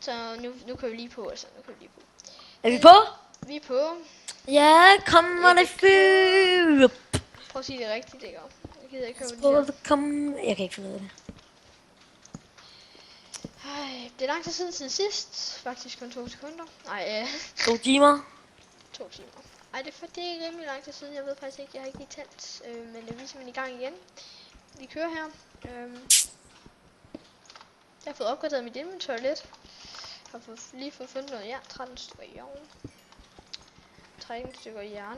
Så nu kan vi lige på, altså. Nu kan vi lige på. Er vi på? Vi er på. Ja, kommer det fyr. Prøv at sige det rigtigt, ikke? Jeg gider ikke høre, hvad Hvor de det kom. Jeg kan ikke finde ud af det. Ej, det er lang tid siden sidst. Faktisk kun 2 sekunder. Nej, 2 timer. 2 timer. Ej, det er rimelig lang tid siden. Jeg ved faktisk ikke, jeg har ikke lige talt. Men vi er simpelthen i gang igen. Vi kører her. Jeg har fået opgraderet mit inventory lidt. Jeg har lige fået fundet noget jern. 13 stykker jern. 13 stykker jern.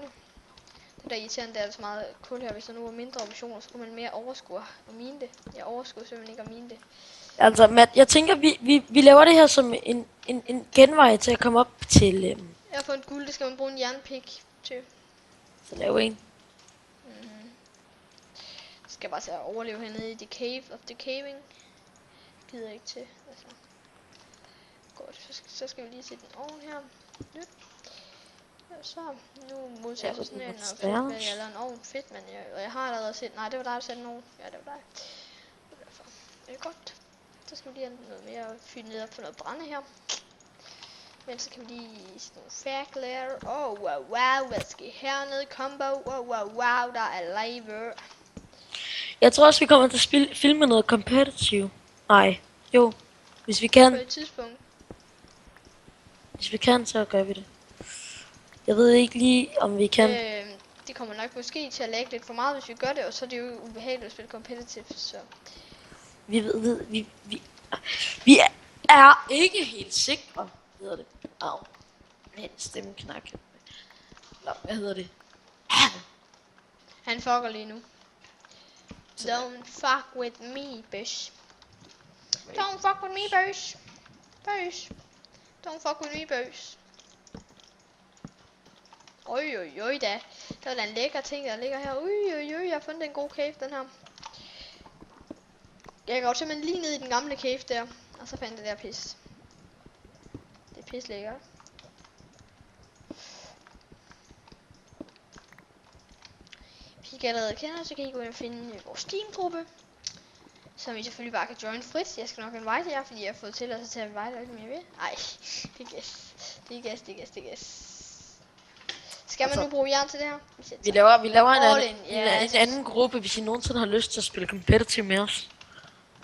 Det der irriterende, det er så meget kul her. Hvis der nu var mindre operationer, så kunne man mere overskue og mine det. Jeg overskue simpelthen ikke at mine det. Altså, Matt, jeg tænker, vi laver det her som en genvej til at komme op til... Jeg har fundet guld, det skal man bruge en jernpik til. Så lave en. Så skal jeg bare til at overleve hernede i The Cave of the Caving. Gider jeg ikke til, altså. Godt, så skal vi lige sætte den oven her. Ja. Så nu modtager jeg sådan en fedt, eller en ovn fedt, men jeg har allerede set, nej, det var dig, der satte en ovn. Ja, det var dig. Derfor. Det er godt. Så skal vi lige have noget mere fylde ned op for noget brænde her. Men så kan vi lige sådan nogle fakler. Wow, hvad skal hernede? Combo. Wow, der er live. Jeg tror også, vi kommer til at filme noget competitive. Nej, jo. Hvis vi kan. På et tidspunkt. Hvis vi kan, så gør vi det. Jeg ved ikke lige, om vi kan. Det kommer nok måske til at lægge lidt for meget, hvis vi gør det, og så er det jo ubehageligt at spille competitive, så... Vi er ikke helt sikre, hedder det. Au. En stemmeknak. Hvad hedder det? Han fucker lige nu. Don't fuck with me, bitch. Don't fuck with me, bitch. Don't fuck with me, bitch. Oj da. Der er en lækker ting, der ligger her. Jeg har fundet en god cave, den her. Jeg går simpelthen lige ned i den gamle cave der. Og så fandt jeg det der pis. Det er pis lækkert. Hvis I ikke allerede kender, så kan I gå ind og finde vores Steam-gruppe. Som I selvfølgelig bare kan join frit. Jeg skal nok invite jer, fordi jeg har fået tilladelse til at invite jer, om jeg vil. Ej, det er gas. Skal man nu bruge jern til det her? Vi laver en anden gruppe, hvis I nogensinde har lyst til at spille competitive med os.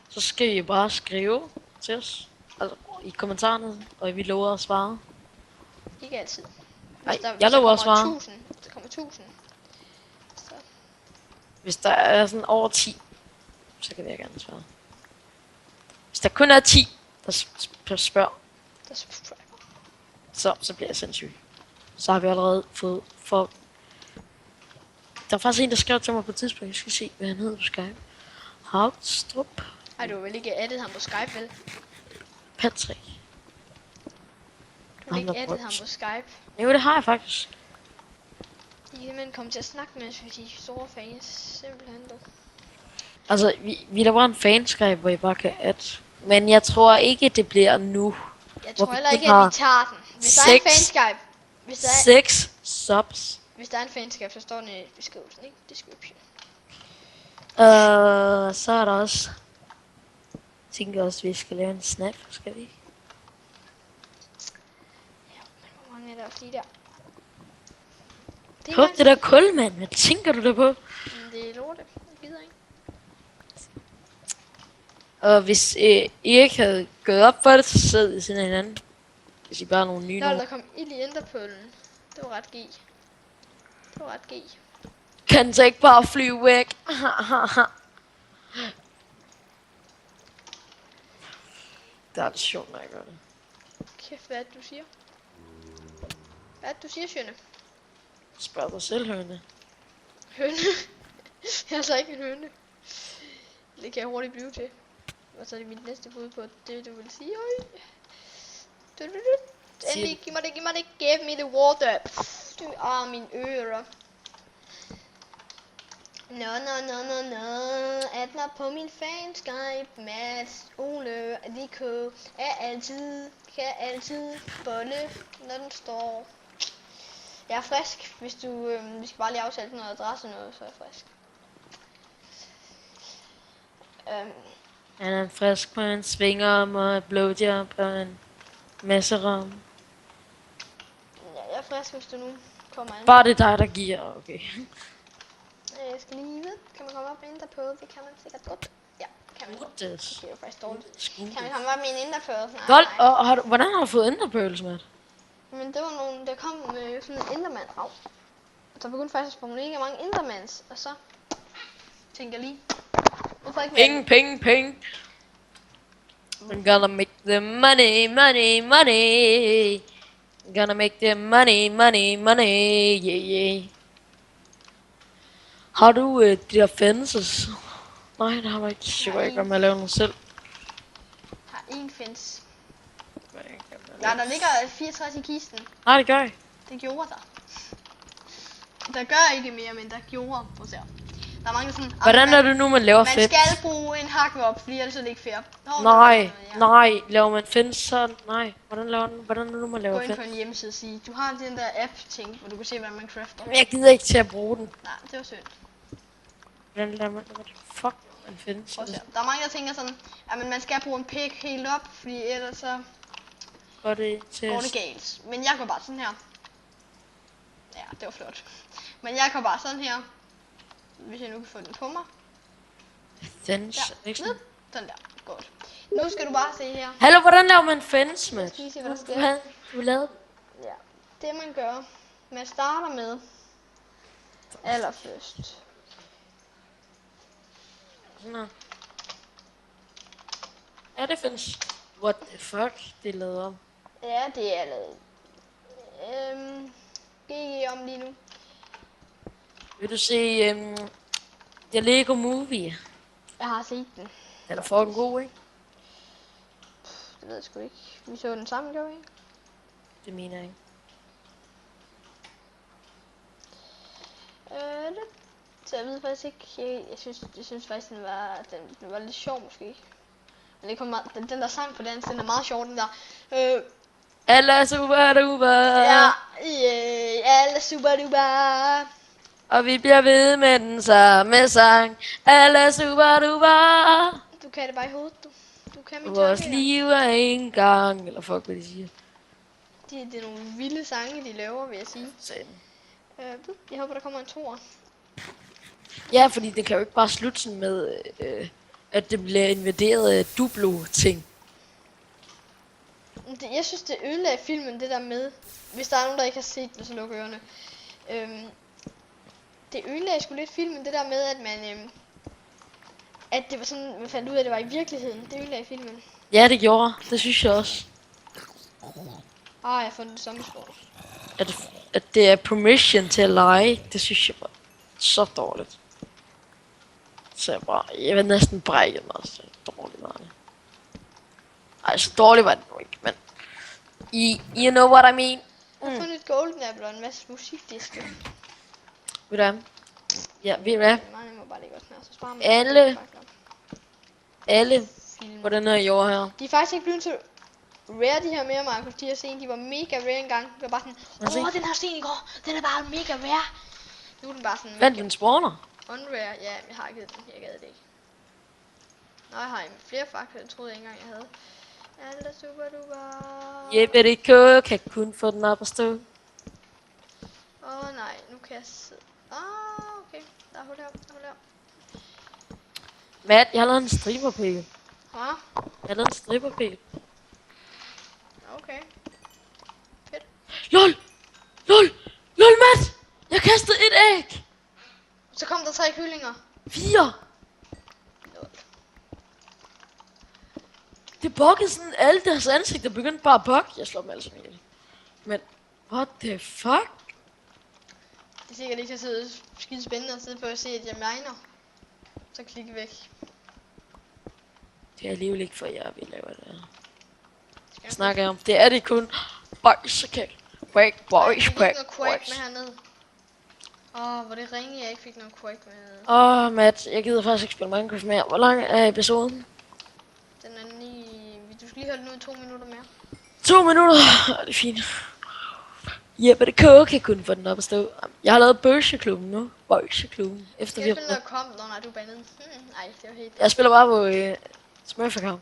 Så skal I bare skrive til os. Altså i kommentarerne, og vi lover at svare. Ikke altid. Nej, jeg lover at svare. Der kommer 1000. Så. Hvis der er sådan over 10, så kan jeg gerne svare. Hvis der kun er 10, der spørger, så bliver jeg sindssyg. Så har vi allerede fået for... Der er faktisk en, der skrev til mig på et tidspunkt. Jeg skal se, hvad han hedder på Skype. Havstrup. Ej, du har vel ikke addet ham på Skype, vel? Patrick. Du har ikke addet ham på Skype? Jo, det har jeg faktisk. I kan simpelthen komme til at snakke med os, fordi de er store fans. Simpelthen dog. Altså, vi laver en fanskype, hvor I bare kan add. Men jeg tror ikke, det bliver nu. Jeg tror heller ikke, at vi tager den. Hvis der er en fanskype... 6 subs. Hvis der er en fanskype, så står den i beskrivelsen, ikke? Description. Så er der også... Jeg tænker også, at vi skal lave en snap, skal vi ikke? Ja, men hvor mange er der også lige der? Hov, det der kul, mand. Hvad tænker du der på? Det er lorte. Jeg gider ikke. Og hvis I ikke havde gået op for det, så sad I sådan en anden. Hvis I bare er nogle nye nogen. Der kom ild i enderpøllen. Det var ret G. Kan så ikke bare flyve væk? Det er det sjovt, når jeg gør det. Kæft, hvad er det, du siger? Hvad er det, du siger, Sjønne? Spørg dig selv, høne. Høne? Jeg er så ikke en høne. Det kan jeg hurtigt blive til. Og så er det mit næste bud på det, du vil sige. Endelig, giv mig det. Give me the water. Du er min ører. No. At mig på min fanskype. Mads, Ole, Nico. Kan altid bolle, når den står. Jeg er frisk. Hvis du, vi skal bare lige aftale noget adresse noget, så er jeg frisk. Han er frisk på en svinger og blowjob og en Masse ram. Ja, jeg er frisk, hvis du nu kommer ind. Bare det er dig, der giver, okay. Jeg skal lige vide. Kan man komme op med Enderpearl? Det kan man sikkert godt. Ja, kan man godt. Goodness. Det er jo faktisk dårligt. Skue. Kan man komme op med en Enderpearl? Nej, Godt, nej. og hvordan har du fået enderpearls, Matt? Men det var nogen, der kom med sådan en Enderman. Au. Der begyndte faktisk at spawnere mega mange Endermans. Og så tænker jeg lige. Hvorfor ikke mere? Ping. I'm gonna make the money. Gonna make the money. Yeah. Har du de der fences? Nej, det har du ikke. Jeg går ikke, om jeg laver noget selv. Har en fence. Ja, der ligger 64 i kisten. Nej, det gør jeg. Det gjorde der. Der gør ikke mere, men der gjorde. Prøv at se. Der er mange sådan... Hvordan er det nu, man laver Man fence? skal bruge en hakkevop, fordi ellers er det ikke fair. Nej, laver man fence så? Nej, hvordan er det nu, man laver Gå ind fence? på en hjemmeside og sige, du har den der app-ting, hvor du kan se, hvordan man crafter. Men jeg gider ikke til at bruge den. Nej, det var synd. Hvordan laver man fuck en fence? Prøv at se. Der er mange, der tænker sådan, at man skal bruge en pik helt op, fordi ellers så Går det til... går det galt. Men jeg går bare sådan her. Ja, det var flot. Men jeg går bare sådan her. Hvis jeg nu kan få den på mig. Fence, Ja, ikke ned. sådan? Sådan der. Godt. Nu skal du bare se her. Hallo, hvordan laver man fence, Matt? Skal I se, hvad der sker? Du lavede... Ja. Det man gør, man starter med allerførst. Nå. Ja, det findes. What the fuck, det er lavet om. Ja, det er lavet. GG om lige nu. Vil du se The Lego Movie? Jeg har set den. Den er fucking god, ikke? Det ved jeg sgu ikke. Vi så den sammen, gjorde vi ikke? Det mener jeg ikke. Så jeg ved faktisk ikke. Jeg synes faktisk den var lidt sjov måske. Men det kom meget, den der sang på dansk, den er meget sjov, den der. Alla super duper. Ja, alle super duper. Og vi bliver ved med den samme sang. Alla super duper. Du kan det bare i hovedet, du. Du kan mit Vores tanke. liv er en gang. Eller fuck, hvad de siger. Det er nogle vilde sange, de laver, vil jeg sige. Jeg håber, der kommer en toer. Ja, fordi det kan jo ikke bare slutte sådan med, at det bliver invaderet af Duplo-ting. Jeg synes, det ødelagde filmen, det der med, hvis der er nogen, der ikke har set det, så luk ørerne. Det ødelagde sgu lidt filmen, det der med, at man, at det var sådan, man fandt ud af, at det var i virkeligheden. Det ødelagde filmen. Ja, det gjorde. Det synes jeg også. Jeg har fundet det som sport. At det er permission til at lege, det synes jeg var så dårligt. Så jeg vil næsten brække mig, så dårligt var det. Ej, så dårligt var det nu ikke, men... You know what I mean? Jeg har fundet et golden apple og en masse musikdiske. Ved du hvad? Ja, ved du hvad? Det er meget nemmere bare ligge også her, så sparer man. Alle film. på den her jord her. De er faktisk ikke blevet så rare, de her mere, Markus. De her scene, de var mega rare engang. Det var bare sådan, den her scene i går, den er bare mega rare. Nu er den bare sådan Vent, den spawner. unrare. Ja, jeg har givet den. Jeg gad det ikke. Nå, jeg har flere fakta, jeg troede ikke engang, jeg havde. Alle super duper. Jeppe kan kun få den op at stå. Nej, nu kan jeg sidde. Okay. Der er hul her. Matt, jeg har lavet en stripperpæl. Hva? Jeg har lavet en stripperpæl. Okay. Fedt. LOL, Matt! Jeg kastede et æg! Så kom der 3 kyllinger. 4! Det buggede sådan, alle deres ansigter begyndte bare at bugge. Jeg slår dem alle sammen ihjel. Men, what the fuck? Det er sikkert ikke så skide spændende at sidde på at se, at jeg miner. Så klik væk. Det er alligevel ikke for jer, vi laver det her. Snakker jeg om. Det er det kun. Boys, okay. Quake, boys, Jeg fik quake, noget quake boys. med hernede. Hvor det ringe, jeg ikke fik noget quake med. Matt, jeg gider faktisk ikke spille Minecraft mere. Hvor lang er episoden? Den er lige... Du skal lige holde den ud i 2 minutter mere. 2 minutter. Det er fint. Jeppe kan kun få den op at stå. Jeg har lavet Bøsjeklubben nu. Bøsjeklubben. Efter vi Jeg har... spiller kom, når du er bandet. Nej, det var helt... Jeg spiller bare på Smurf account.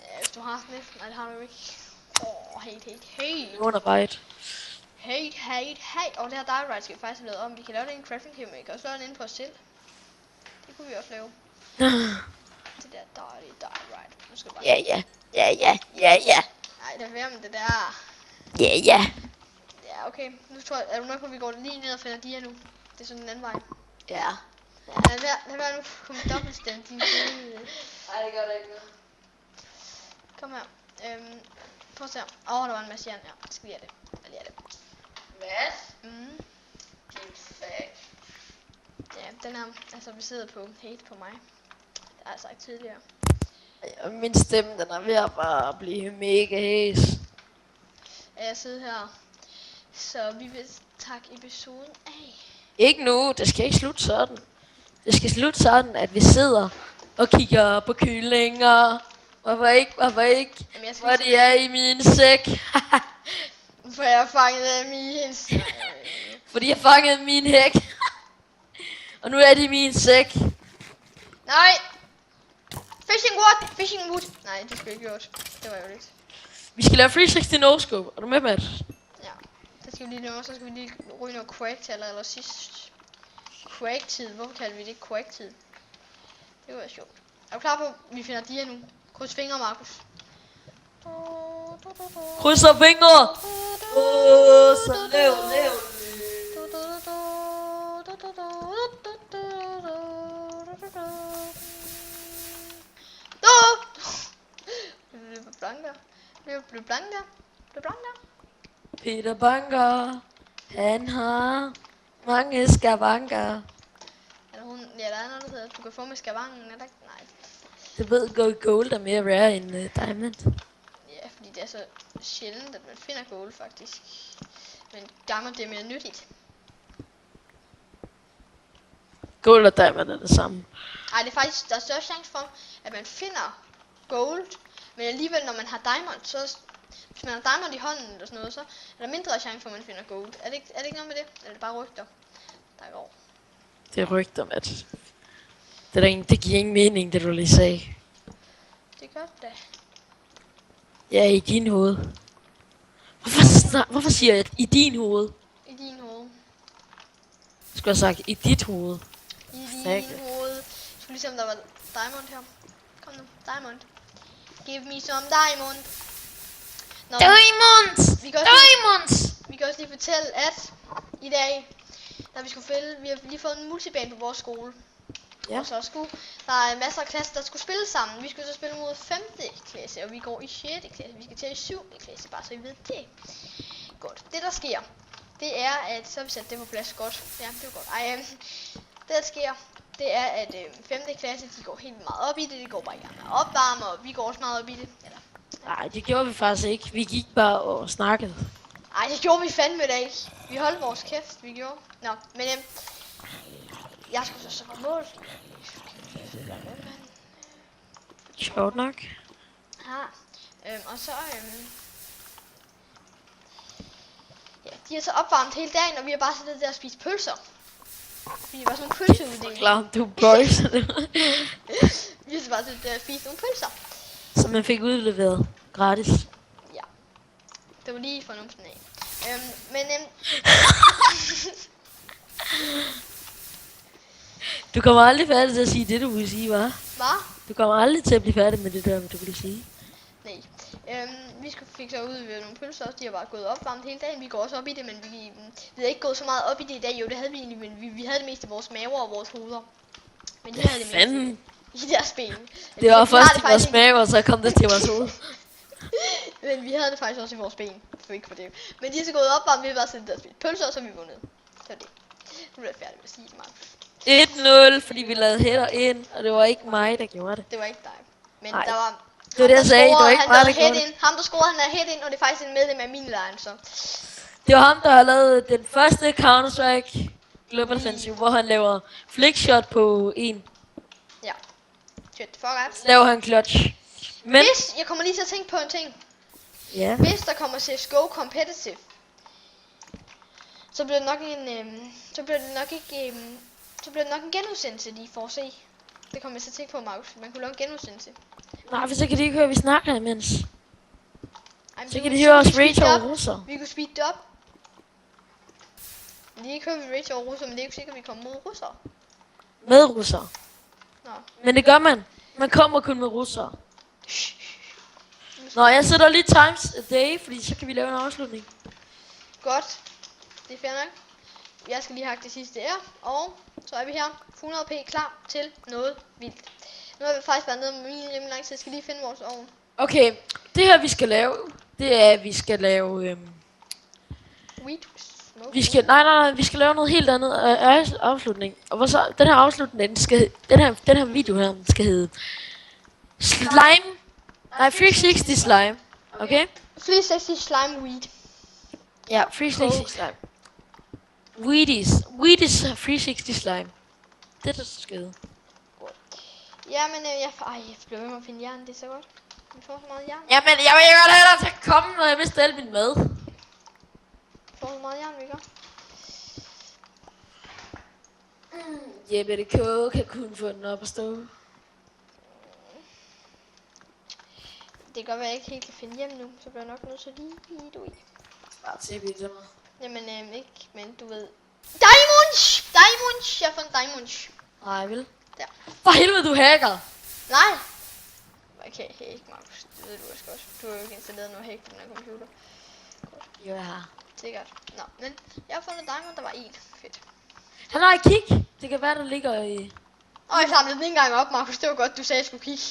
Ja, hvis du har sådan et. Nej, det har du ikke. Hate. Underarbejde. Hate. Og det her die right skal vi faktisk have lavet om. Vi kan lave det i en crafting table, men vi kan også lave det inde på os selv. Det kunne vi også lave. Det der die right. Nu skal vi bare... Ja. Nej, det er værd med det der. Ja. Ja, okay. Nu tror jeg, er du med på, at vi går lige ned og finder de her nu? Det er sådan den anden vej. Ja. Lad være nu komme dobbeltstemt, din fede. Ej, det gør det ikke. Kom her. Prøv at se her. Der var en masse jern her. Skal vi have det? Jeg lige have det. Mads? Din fag. Ja, den her altså baseret på hate på mig. Det har jeg sagt tidligere. Min stemme, den er ved at bare blive mega hæs. Jeg sidder her. Så vi vil takke episoden af. Ikke nu, det skal ikke slutte sådan. Det skal slutte sådan, at vi sidder og kigger på kyllinger. Hvorfor ikke? Jamen, Hvor de er i min sæk. For jeg har fanget dem i hendes... Fordi jeg fangede min hæk. Og nu er de i min sæk. Nej! Fishing wood! Nej, det skulle jeg ikke gjort. Det var jo lidt. Vi skal lave 360 no-scope. Er du med, Mads? Ja, det skal vi lige nå. Så skal vi lige ryge noget quake til eller sidst. Quake-tid. Hvorfor kalder vi det quake-tid? Det var sjovt. Er du klar på, at vi finder de her nu? Kryds fingre, Markus. Krydser fingre! Så lav. Blev blank der. Peter Banker, han har mange skavanker. Ja, der er noget, der hedder, du kan få med skavanken, er der ikke? Nej. Du ved, gold er mere rare end diamond. Ja, fordi det er så sjældent, at man finder gold faktisk. Men diamond, det er mere nyttigt. Gold og diamond er det samme. Ej, det er faktisk, der er større chance for, at man finder gold. Men alligevel, når man har diamond, så... Hvis man har diamond i hånden eller sådan noget, så er der mindre chance for, at man finder gold. Er det ikke noget med det? Eller er det bare rygter, der går? Det er rygter, Mads. Det giver ingen mening, det du lige sagde. Det gør det. Ja, i din hoved. Hvorfor siger jeg i din hoved? I din hoved. Jeg skulle have sagt i dit hoved. I din hoved. Jeg skulle lige se, om der var diamond her. Kom nu, diamond. Give me some diamond. Nå, Diamonds! Vi kan også lige fortælle, at i dag, da vi skulle fælde, vi har lige fået en multibane på vores skole. Ja. Så der er masser af klasser, der skulle spille sammen. Vi skulle så spille mod 5. klasse, og vi går i 6. klasse. Vi skal til i 7. klasse, bare så I ved det. Godt. Det der sker, det er, at så har vi sat det på plads godt. Ja, det var godt. Det der sker, det er, at 5. klasse, de går helt meget op i det. De går bare i gang med at opvarme, og vi går også meget op i det. Eller, Nej, det gjorde vi faktisk ikke. Vi gik bare og snakkede. ej, det gjorde vi fandme da ikke. Vi holdt vores kæft, vi gjorde. Nå, men jeg skulle så på mål. Sjovt nok. Ja, og så ja, de har så opvarmet hele dagen, og vi har bare siddet der og spist pølser. Vi var sådan nogle pølseuddeling. Klar, du boys. Vi har så bare siddet der og spist nogle pølser. Som man fik udleveret gratis. Ja, det var lige for numsen af. Men Du kommer aldrig færdig til at sige det, du ville sige, hva'? hvad? Du kommer aldrig til at blive færdig med det der, du ville sige. Nej. Vi fik så udleveret nogle pølser også. De har bare gået opvarmet hele dagen. Vi går også op i det, men vi havde ikke gået så meget op i det i dag. Jo, det havde vi egentlig, men vi havde det mest i vores maver og vores hoveder. Men de havde det mest i deres ben. Det var først i vores mave, og så kom det til vores hoved. Men vi havde det faktisk også i vores ben. For ikke for det. Men de er så gået opvarmet, vi har bare siddet der og spist pølser, og så er vi vundet. Det var det. Nu er jeg færdig med at sige det, Markus. 1-0, fordi vi lavede header ind, og det var ikke mig, der gjorde det. Det var ikke dig. Men Nej. der var... Det var det, jeg sagde. Det var ikke mig, der gjorde det. Ham, der scorede, han er head ind, og det er faktisk en medlem af min line, så... Det var ham, der har lavet den første Counter-Strike Global Offensive, hvor han laver flickshot på en. Ja. Shit, fuck up. Så laver han clutch. Men... Hvis, jeg kommer lige til at tænke på en ting. Ja. Hvis der kommer CSGO Competitive, så bliver det nok en... så bliver det nok en genudsendelse, de får se. Det kommer jeg til at tænke på, Markus. Man kunne lave en genudsendelse. Nej, for så kan de ikke høre, at vi snakker imens. Så kan de høre os rage over russer. Vi kunne speede det op. Vi kan ikke høre, vi rage over russer, men det er ikke sikkert, at vi kommer mod russere. Med russer. Nå. Men det gør man. Man kommer kun med russer. Nå, jeg sætter lige times a day, fordi så kan vi lave en afslutning. Godt. Det er fair nok. Jeg skal lige hakke det sidste her. Og så er vi her. 100p klar til noget vildt. Nu har vi faktisk været nede med min rimelig lang tid. Jeg skal lige finde vores ovn. Okay, det her vi skal lave, det er, at vi skal lave... Weed smoke. vi skal, nej, vi skal lave noget helt andet afslutning. Og hvor så, den her afslutning, den her video her, den skal hedde... Slime. Nej, 360 slime. Okay? 360 slime weed. Ja, 360 slime. Wheaties 360 slime. Det er det, der skal hedde. Jamen, jeg bliver ved med at finde jern, det er så godt. Vi får så meget jern. Jamen, jeg vil godt have dig til at komme, når jeg mister al min mad. Vi får så meget jern, vi gør. Jeppe det koge kan kun få den op at stå. Det kan godt være, at jeg ikke helt kan finde hjem nu, så bliver jeg nok nødt til lige du i. Bare til til mig. Jamen, ikke, men du ved... Diamonds! Diamonds! Jeg har fundet diamonds. Nej, vel? Der. For helvede, du hacker! Nej! Okay, ikke Markus. Det ved du også godt. Du har jo ikke installeret noget hack på den her computer. Godt. Jo, jeg har. Sikkert. Nå, men jeg har fundet diamond, der var en. Fedt. Han har et kig. Det kan være, der ligger i... Og jeg samlede den ikke engang op, Markus. Det var godt, du sagde, jeg skulle kigge.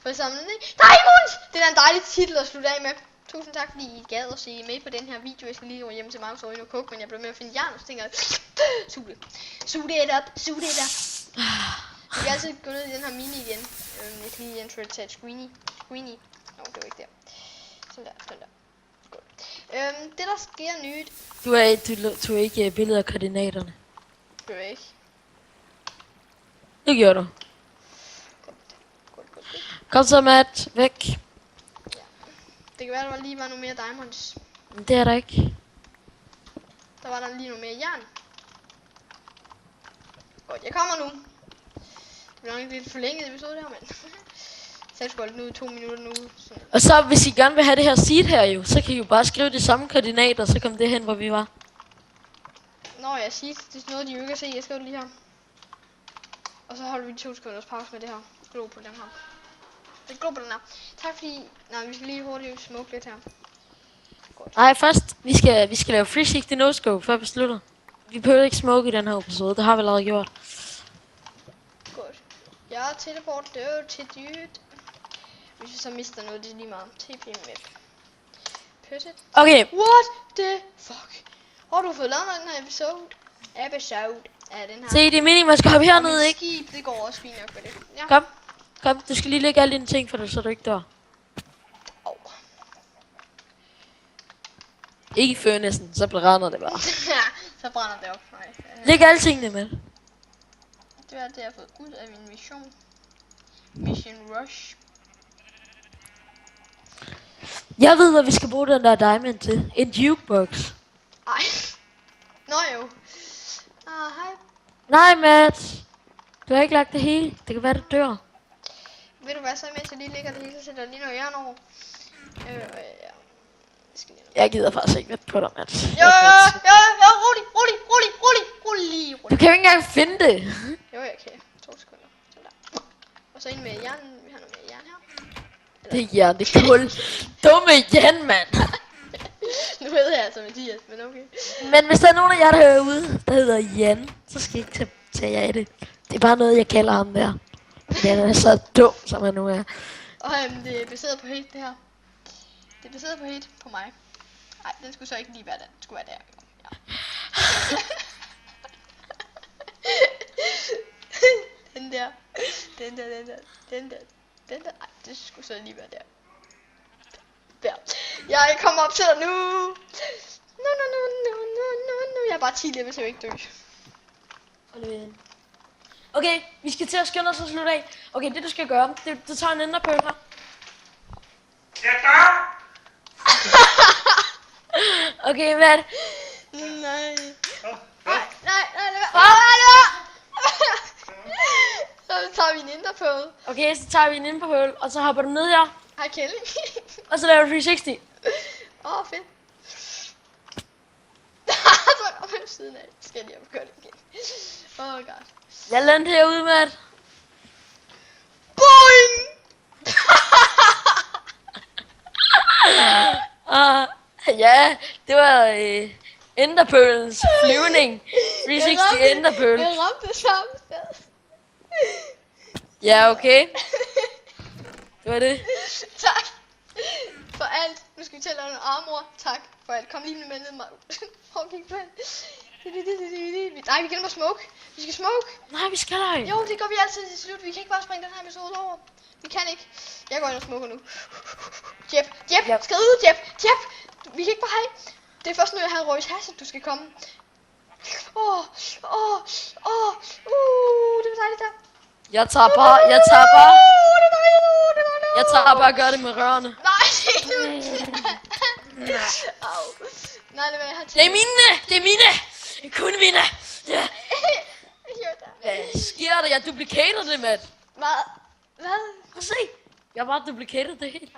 For jeg samlede den ikke. Diamonds! Det er da en dejlig titel at slutte af med. Tusind tak, fordi I gad at se med på den her video. Jeg skal lige gå hjem til Markus og ind og koge, men jeg blev med at finde jern, og så tænker jeg, suge det. Suge det op, suge det op. Vi kan altid gå ned i den her mini igen. Jeg skal lige enter til Screeny. Nå, det var ikke der. Sådan der. Godt. Det der sker nyt. Du tog ikke billeder af koordinaterne. Det var ikke. Det gjorde du. Godt. Kom så, Matt. Væk. Det kan være, der lige var noget mere diamonds. Men det er der ikke. Der var der lige noget mere jern. Godt, jeg kommer nu. Det bliver nok lidt forlænget episode her, mand. Så jeg skulle nu i 2 minutter nu. Sådan. Og så, hvis I gerne vil have det her seed her jo, så kan I jo bare skrive de samme koordinater, så kom det hen, hvor vi var. Nå, jeg siger, det er noget, de jo ikke kan se. Jeg skriver det lige her. Og så holder vi 2 sekunders pause med det her. Glo på den her. Det går på den her. Tak fordi... Nej, vi skal lige hurtigt smoke lidt her. Godt. Nej, først, vi skal lave 360 no-scope, før vi slutter. Vi behøver ikke smoke i den her episode, det har vi allerede gjort. Godt. Jeg teleporter til dyrt. Hvis vi så mister noget, det er lige meget. TP map. Pøsset. Okay. What the fuck? Har du fået lavet den her episode af den her? Se, det er meningen, man skal hoppe hernede, ikke? Skib, det går også fint nok med det. Ja. Kom, du skal lige lægge alle dine ting for det, så du ikke dør. Ikke før næsten, så brænder det bare. Så brænder det op. Nej. Læg alle tingene med. Det er det, jeg har fået ud af min mission. Mission Rush. Jeg ved, hvad vi skal bruge den der diamond til. En jukebox. Ej. Nå jo. Hej. Nej, Matt. Du har ikke lagt det hele. Det kan være, du dør. Ved du hvad, så imens jeg lige ligger det hele, så sætter jeg lige noget jern over. Ja. Jeg gider faktisk ikke vente på dig, Matt. Ja, rolig. Du kan jo ikke engang finde det. Jo, jeg kan. 2 sekunder. Sådan der. Og så ind med jern. Vi har noget mere jern her. Det er jern, det er kul. Dumme Jan, mand. Nu ved jeg altså Mathias, men okay. Men hvis der er nogen af jer derude, der hedder Jan, så skal I ikke tage jer af det. Det er bare noget, jeg kalder ham der. Han er så dum, som han nu er. Og det er baseret på hate, det her. Det er baseret på hate på mig. Nej, den skulle så ikke lige være der. Den skulle være der. Ja. Den der. Ej, det skulle så lige være der. Der. Jeg kommer op til dig nu. No. Jeg er bare 10 level, så jeg ikke dø. Okay, vi skal til at skynde os og slutte af. Okay, det du skal gøre, du tager en enderpearl her. Okay, hvad er det? Nej. Så tager vi en enderpearl. Okay, så tager vi en enderpearl, og så hopper du ned her. Hej Kelly. Og så laver du 360. Fedt. Så er jeg på siden af. Skal jeg lige op og gøre det igen. God. Jeg landede herude, Matt. Boing! Ja, det var Enderpølens flyvning. 360 Enderpøl. Jeg ramte samme sted. Ja, okay. Det var det. Tak for alt. Nu skal vi til at lave noget armor. Tak for alt. Kom lige med ned, mig. Prøv at kigge på den. Nej, vi glemmer smoke. Vi skal smoke. Nej, vi skal ej. Jo, det gør vi altid til slut. Vi kan ikke bare springe den her episode over. Vi kan ikke. Jeg går ind og smoker nu. Jep, skrid ud, Jep. Vi kan ikke bare have. Det er først nu, jeg har Royce Hash, at du skal komme. Det var dejligt der. Jeg tager bare og gør det med rørene. Nej, au. Nej, det var jeg har Det er mine. Det er kun mine. Ja. Hvad sker der? Jeg duplikater det, Matt. Hvad? Prøv at se. Jeg har bare duplikeret det helt.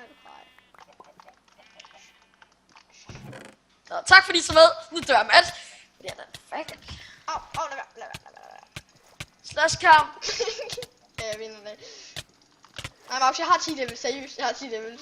Så, tak fordi I så med. Nu dør Matt. Det er da fuck. Au, lad være. Slåskamp. Ja, jeg vinder det. Nej, Max, jeg har 10 level, seriøst. Jeg har 10 level.